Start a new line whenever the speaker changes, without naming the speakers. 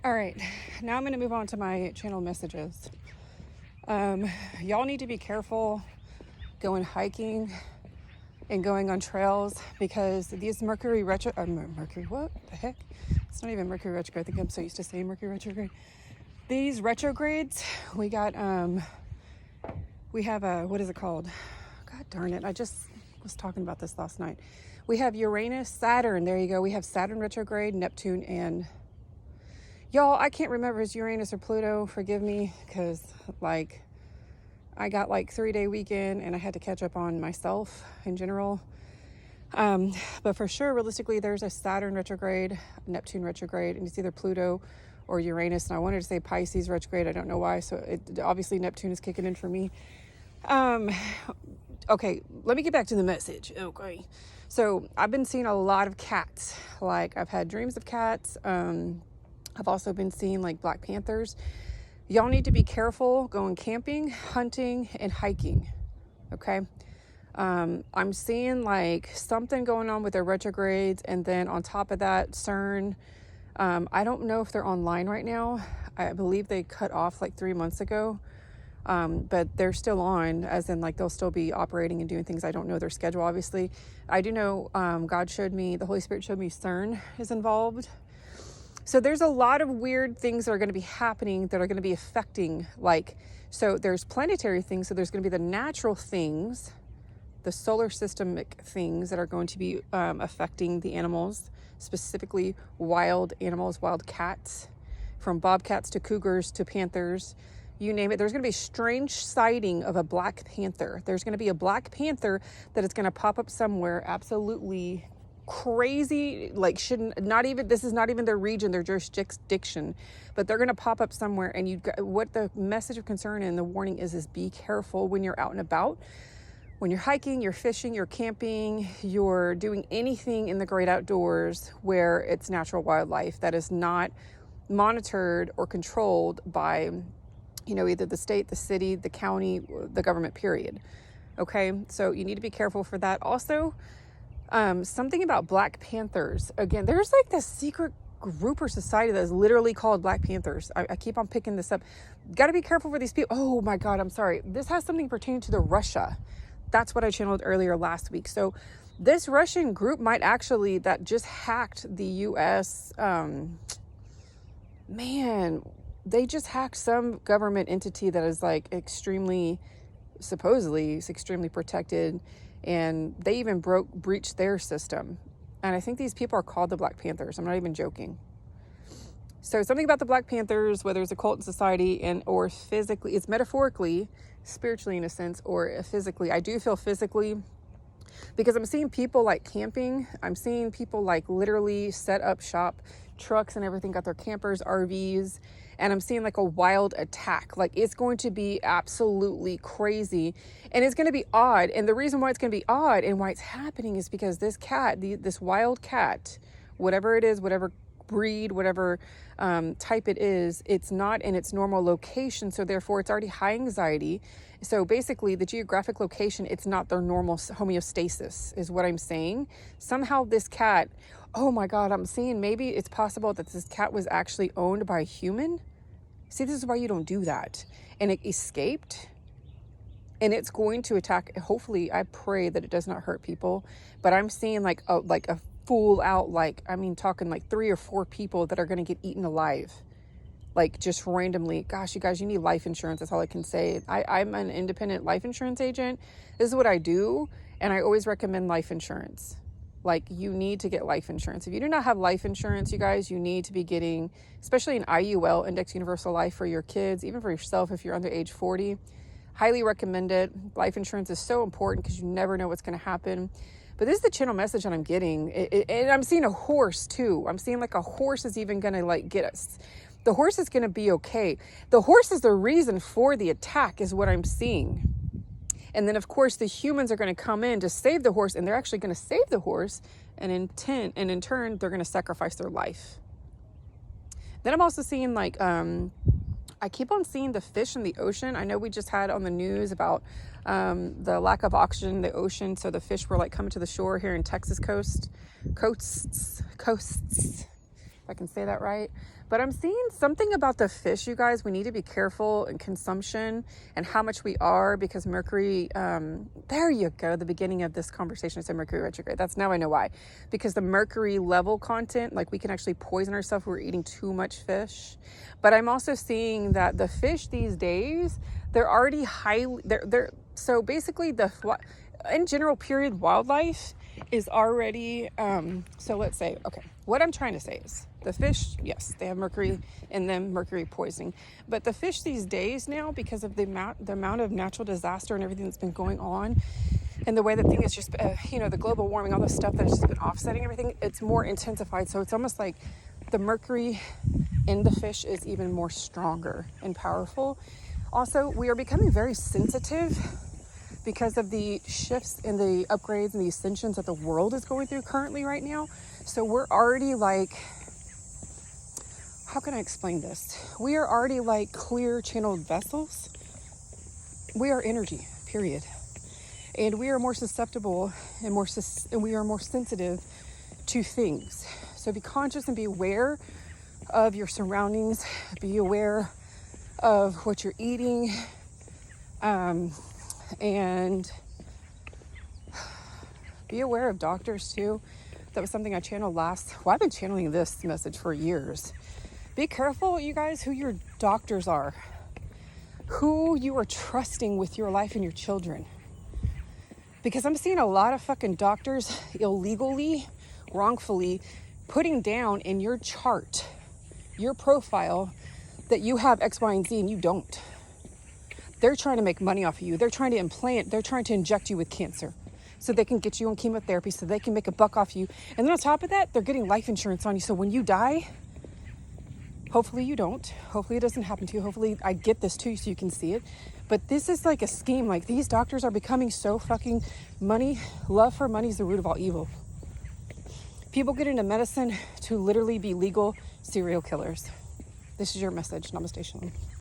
All right, now I'm going to move on to my channel messages. Y'all need to be careful going hiking and going on trails because these Mercury what the heck? It's not even Mercury retrograde. I think I'm so used to saying Mercury retrograde. These retrogrades, we have what is it called? God darn it. I just was talking about this last night. We have Uranus, Saturn. There you go. We have Saturn retrograde, Neptune, and y'all, I can't remember if it's Uranus or Pluto. Forgive me, because I got 3-day weekend and I had to catch up on myself in general. But for sure, realistically, there's a Saturn retrograde, Neptune retrograde, and it's either Pluto or Uranus. And I wanted to say Pisces retrograde. I don't know why. So obviously Neptune is kicking in for me. Okay, let me get back to the message. Okay. So I've been seeing a lot of cats. I've had dreams of cats. I've also been seeing Black Panthers. Y'all need to be careful going camping, hunting, and hiking. Okay. I'm seeing something going on with their retrogrades. And then on top of that, CERN, I don't know if they're online right now. I believe they cut off 3 months ago. But they're still on, as in they'll still be operating and doing things. I don't know their schedule, obviously. I do know, the Holy Spirit showed me CERN is involved. So there's a lot of weird things that are going to be happening that are going to be affecting, so there's planetary things. So there's going to be the natural things, the solar systemic things that are going to be affecting the animals, specifically wild animals, wild cats, from bobcats to cougars to panthers, you name it. There's going to be a strange sighting of a Black Panther. There's going to be a Black Panther that is going to pop up somewhere absolutely crazy, this is not even their region, their jurisdiction, but they're going to pop up somewhere. And what the message of concern and the warning is be careful when you're out and about, when you're hiking, you're fishing, you're camping, you're doing anything in the great outdoors where it's natural wildlife that is not monitored or controlled by either the state, the city, the county, the government, period. Okay, so you need to be careful for that. Also, something about Black Panthers. Again, there's this secret group or society that is literally called Black Panthers. I keep on picking this up. Got to be careful for these people. Oh my God, I'm sorry. This has something pertaining to the Russia. That's what I channeled earlier last week. So this Russian group might actually, that just hacked the U.S. They just hacked some government entity that is supposedly extremely protected. And they even breached their system. And I think these people are called the Black Panthers. I'm not even joking. So something about the Black Panthers, whether it's a cult in society or physically, it's metaphorically, spiritually in a sense, or physically. I do feel physically, because I'm seeing people camping. I'm seeing people literally set up shop, trucks and everything, got their campers, RVs. And I'm seeing a wild attack. It's going to be absolutely crazy. And it's going to be odd. And the reason why it's going to be odd and why it's happening is because this cat, this wild cat, whatever it is, whatever breed, whatever type it is, it's not in its normal location. So therefore it's already high anxiety. So basically the geographic location, it's not their normal homeostasis is what I'm saying. Somehow this cat, oh my God, I'm seeing maybe it's possible that this cat was actually owned by a human. See, this is why you don't do that. And it escaped. And it's going to attack. Hopefully, I pray that it does not hurt people. But I'm seeing a full out, talking 3 or 4 people that are going to get eaten alive. Just randomly. Gosh, you guys, you need life insurance. That's all I can say. I'm an independent life insurance agent. This is what I do. And I always recommend life insurance. You need to get life insurance. If you do not have life insurance, you guys, you need to be getting, especially an IUL, Index Universal Life, for your kids, even for yourself if you're under age 40. Highly recommend it. Life insurance is so important because you never know what's going to happen. But this is the channel message that I'm getting. And I'm seeing a horse too. I'm seeing a horse is even going to get us. The horse is going to be okay. The horse is the reason for the attack is what I'm seeing. And then, of course, the humans are going to come in to save the horse, and they're actually going to save the horse, and in turn, they're going to sacrifice their life. Then I'm also seeing I keep on seeing the fish in the ocean. I know we just had on the news about the lack of oxygen in the ocean, so the fish were coming to the shore here in Texas coasts. if I can say that right. But I'm seeing something about the fish, you guys. We need to be careful in consumption and how much we are, because Mercury, there you go, the beginning of this conversation, I said Mercury retrograde. That's now I know why. Because the Mercury level content, like we can actually poison ourselves if we're eating too much fish. But I'm also seeing that the fish these days, they're already so basically in general, period, wildlife is already, so let's say, okay, what I'm trying to say is the fish, yes, they have mercury in them, mercury poisoning, but the fish these days now, because of the amount of natural disaster and everything that's been going on, and the way that thing is just, the global warming, all this stuff that's just been offsetting everything, it's more intensified. So it's almost like the mercury in the fish is even more stronger and powerful. Also, we are becoming very sensitive because of the shifts and the upgrades and the ascensions that the world is going through currently right now. So we're already like, how can I explain this? We are already like clear channeled vessels. We are energy, period. And we are more susceptible and we are more sensitive to things. So be conscious and be aware of your surroundings. Be aware of what you're eating. And be aware of doctors too. That was something I channeled I've been channeling this message for years. Be careful, you guys, who your doctors are, who you are trusting with your life and your children. Because I'm seeing a lot of fucking doctors illegally, wrongfully putting down in your chart, your profile, that you have X, Y, and Z and you don't. They're trying to make money off of you. They're trying to inject you with cancer so they can get you on chemotherapy, so they can make a buck off you. And then on top of that, they're getting life insurance on you. So when you die, hopefully you don't. Hopefully it doesn't happen to you. Hopefully I get this to you so you can see it. But this is like a scheme. Like, these doctors are becoming so fucking money. Love for money is the root of all evil. People get into medicine to literally be legal serial killers. This is your message. Namaste, Shalom.